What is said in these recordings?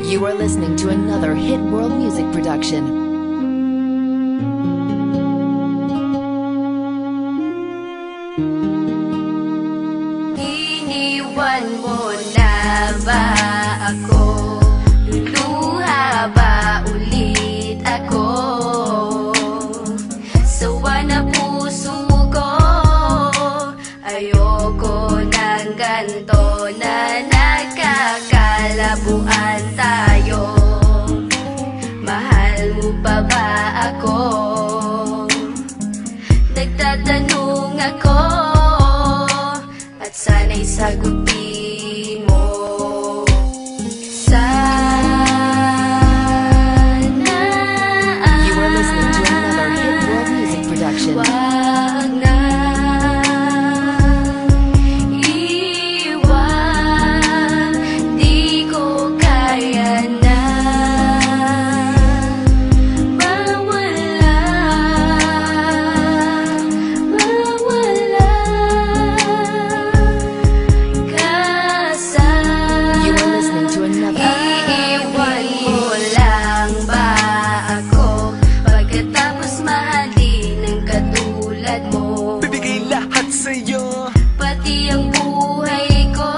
You are listening to another hit world music production. Iniwan mo na ba ako? Luluha ba ulit ako? Sawa na puso ko, ayoko ng ganto na nagkakalabuan tayo. Mahal mo pa ba ako? Nagtatanong ako at sana'y sagutin mo. Sana You are listening to another hit world music production. wag na iwan, di ko kaya na mawala, mawala ka sa You are listening to another. iiwan mo lang ba ako pagkatapos mahalin ng katulad mo? Bibigay lahat sa'yo. Pati ang buhay ko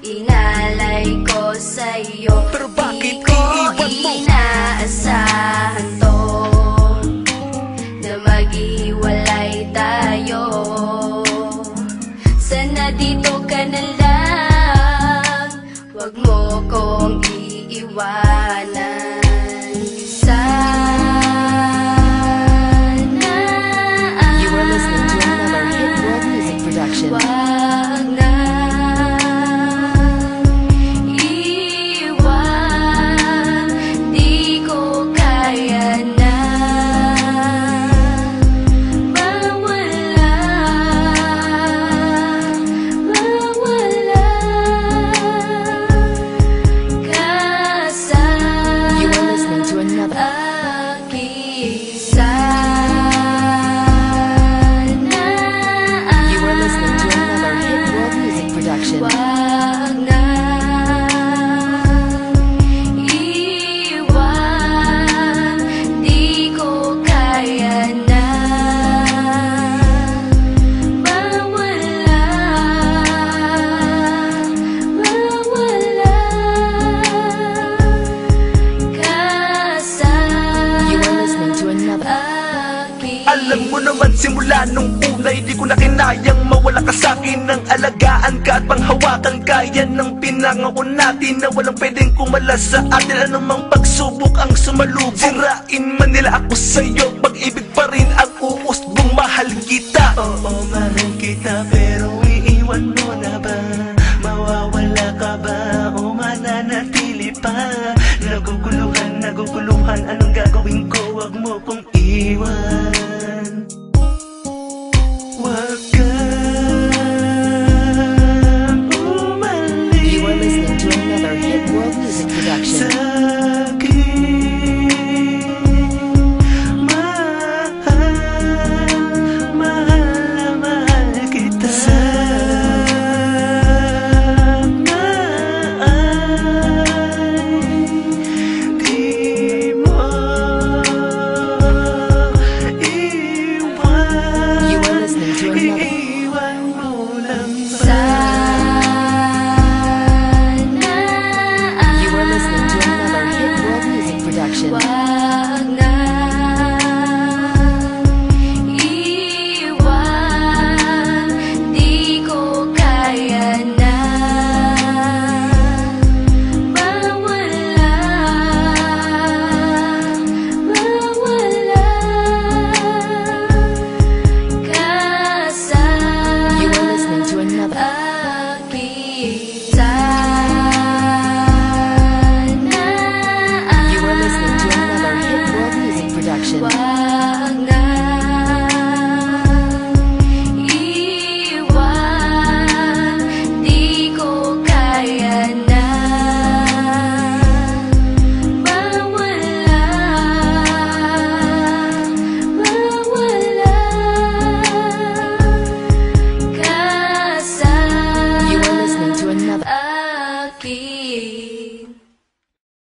inalay ko sa'yo. Pero bakit Di ko iiwan mo? inaasahan to na maghiwalay tayo. Sana dito ka na lang, wag mo kong iiwanan. Sana You are listening to another hit world music production. wag na iwan, di ko kaya na mawala, mawala ka sa You are listening to another. aking. Sana You are listening to another hit world music production. wag na iwan, di ko kaya na mawala, mawala ka sa You are listening to another. aking. Alam mo naman simula nung unay, di ko na kinayang mawala ka sa'kin. Nang alagaan ka at panghawakan ka, yan ang pinangako natin na walang pwedeng kumalas sa atin. Anumang pagsubok ang sumalubong, sirain man nila ako sa'yo, pag-ibig pa rin ang uusbong. Mahal kita, oo mahal kita, pero iiwan mo na ba? Mawawala ka ba o mananatili pa? Naguguluhan, naguguluhan, anong gagawin ko? Wag mo kong iwan. Wag kang umalis You are listening to another hit world music production. sa'kin. Mahal, mahal na mahal kita. Sana ay di mo iwan. You are listening to another. Iiwan mo lang ba? Sana You are listening to another hit world music production. wag na iwan, di ko kaya na mawala, mawala ka sa akin.